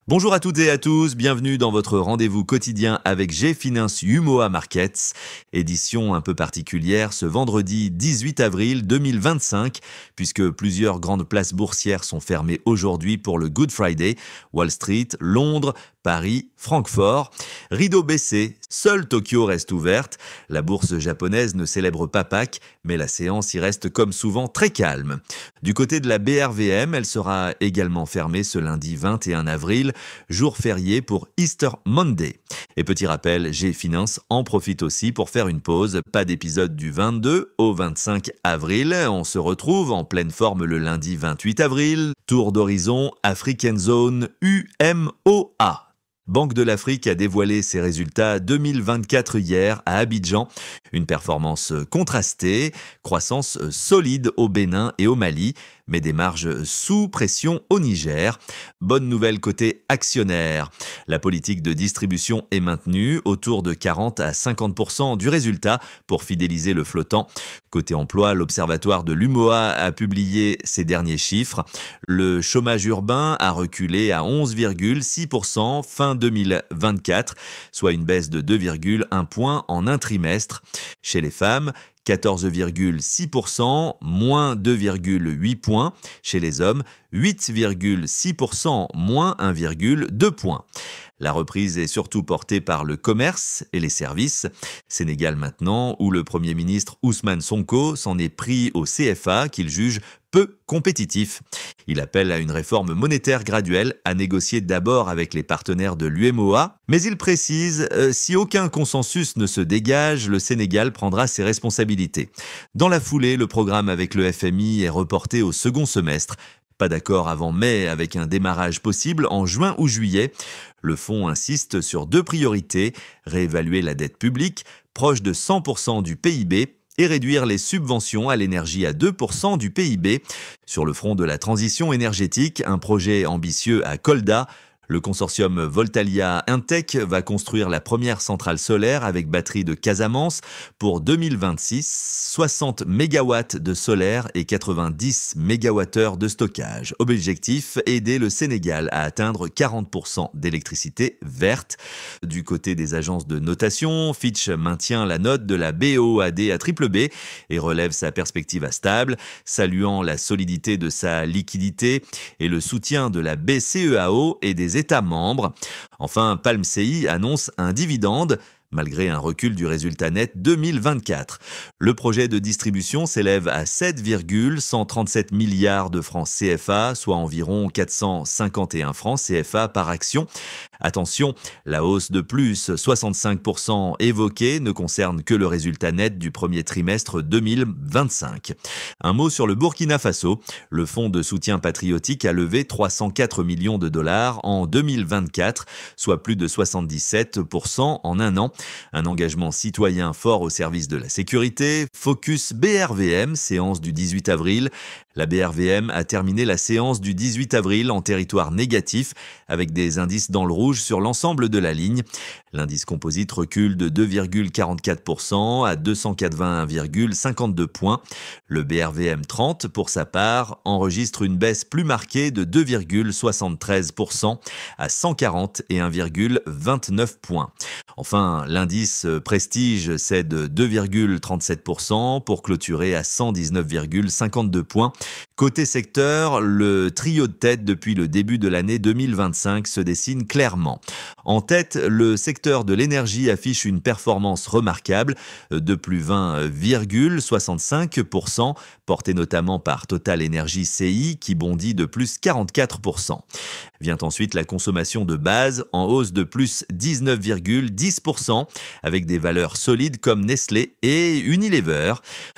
Bonjour à toutes et à tous, bienvenue dans votre rendez-vous quotidien avec G-Finance Umoa Markets, édition un peu particulière ce vendredi 18 avril 2025, puisque plusieurs grandes places boursières sont fermées aujourd'hui pour le Good Friday, Wall Street, Londres, Paris, Francfort. Rideau baissé, seule Tokyo reste ouverte. La bourse japonaise ne célèbre pas Pâques, mais la séance y reste comme souvent très calme. Du côté de la BRVM, elle sera également fermée ce lundi 21 avril, jour férié pour Easter Monday. Et petit rappel, G-Finance en profite aussi pour faire une pause. Pas d'épisode du 22 au 25 avril. On se retrouve en pleine forme le lundi 28 avril. Tour d'horizon African Zone UMOA. Banque de l'Afrique a dévoilé ses résultats 2024 hier à Abidjan. Une performance contrastée, croissance solide au Bénin et au Mali, mais des marges sous pression au Niger. Bonne nouvelle côté actionnaire. La politique de distribution est maintenue autour de 40 à 50% du résultat pour fidéliser le flottant. Côté emploi, l'Observatoire de l'UMOA a publié ses derniers chiffres. Le chômage urbain a reculé à 11,6% fin 2024, soit une baisse de 2,1 points en un trimestre. Chez les femmes, 14,6%, moins 2,8 points. Chez les hommes, 8,6%, moins 1,2 points. La reprise est surtout portée par le commerce et les services. Sénégal maintenant, où le Premier ministre Ousmane Sonko s'en est pris au CFA qu'il juge peu compétitif. Il appelle à une réforme monétaire graduelle à négocier d'abord avec les partenaires de l'UMOA, mais il précise si aucun consensus ne se dégage, le Sénégal prendra ses responsabilités. Dans la foulée, le programme avec le FMI est reporté au second semestre. Pas d'accord avant mai avec un démarrage possible en juin ou juillet. Le fonds insiste sur deux priorités, réévaluer la dette publique, proche de 100% du PIB, et réduire les subventions à l'énergie à 2% du PIB. Sur le front de la transition énergétique, un projet ambitieux à Kolda. Le consortium Voltalia Intech va construire la première centrale solaire avec batterie de Casamance pour 2026, 60 MW de solaire et 90 MWh de stockage. Objectif, aider le Sénégal à atteindre 40% d'électricité verte. Du côté des agences de notation, Fitch maintient la note de la BOAD à BB et relève sa perspective à stable, saluant la solidité de sa liquidité et le soutien de la BCEAO et des États membres. Enfin, Palm CI annonce un dividende, malgré un recul du résultat net 2024. Le projet de distribution s'élève à 7,137 milliards de francs CFA, soit environ 451 francs CFA par action. Attention, la hausse de plus 65% évoquée ne concerne que le résultat net du premier trimestre 2025. Un mot sur le Burkina Faso. Le fonds de soutien patriotique a levé 304 millions de dollars en 2024, soit plus de 77% en un an. Un engagement citoyen fort au service de la sécurité. Focus BRVM, séance du 18 avril. La BRVM a terminé la séance du 18 avril en territoire négatif, avec des indices dans le rouge sur l'ensemble de la ligne. L'indice composite recule de 2,44% à 281,52 points. Le BRVM 30, pour sa part, enregistre une baisse plus marquée de 2,73% à 141,29 points. Enfin, l'indice Prestige cède 2,37% pour clôturer à 119,52 points. Côté secteur, le trio de tête depuis le début de l'année 2025 se dessine clairement. En tête, le secteur de l'énergie affiche une performance remarquable de plus 20,65%, portée notamment par Total Energy CI qui bondit de plus 44%. Vient ensuite la consommation de base en hausse de plus 19,10% avec des valeurs solides comme Nestlé et Unilever.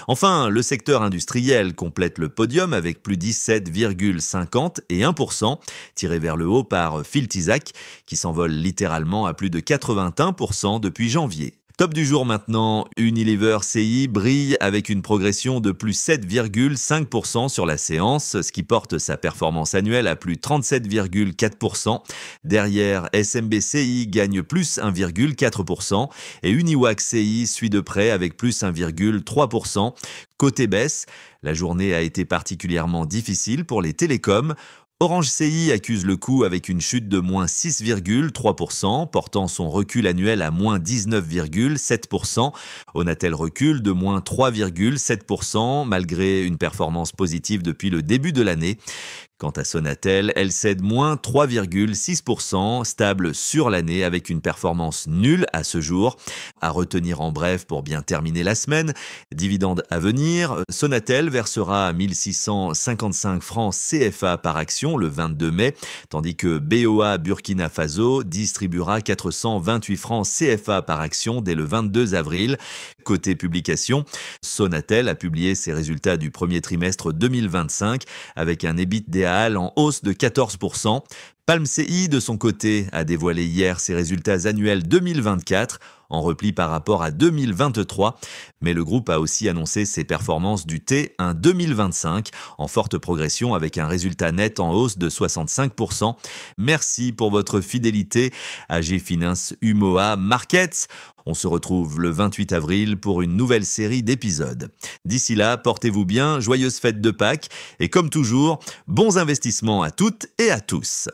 Enfin, le secteur industriel complète le podium avec plus 17,50 et 1%, tiré vers le haut par Filtisac qui s'envole littéralement à plus de 81% depuis janvier. Top du jour maintenant, Unilever CI brille avec une progression de plus 7,5% sur la séance, ce qui porte sa performance annuelle à plus 37,4%. Derrière, SMBCI gagne plus 1,4% et Uniwac CI suit de près avec plus 1,3%. Côté baisse, la journée a été particulièrement difficile pour les télécoms. Orange CI accuse le coup avec une chute de moins 6,3%, portant son recul annuel à moins 19,7%. Onatel recule de moins 3,7%, malgré une performance positive depuis le début de l'année. Quant à Sonatel, elle cède moins 3,6%, stable sur l'année avec une performance nulle à ce jour. À retenir en bref pour bien terminer la semaine, dividende à venir, Sonatel versera 1655 francs CFA par action le 22 mai, tandis que BOA Burkina Faso distribuera 428 francs CFA par action dès le 22 avril. Côté publication, Sonatel a publié ses résultats du premier trimestre 2025 avec un EBITDA en hausse de 14%. Palm CI, de son côté, a dévoilé hier ses résultats annuels 2024, en repli par rapport à 2023, mais le groupe a aussi annoncé ses performances du T1 2025, en forte progression avec un résultat net en hausse de 65%. Merci pour votre fidélité à G-Finance Umoa Markets. On se retrouve le 28 avril pour une nouvelle série d'épisodes. D'ici là, portez-vous bien, joyeuses fêtes de Pâques et comme toujours, bons investissements à toutes et à tous.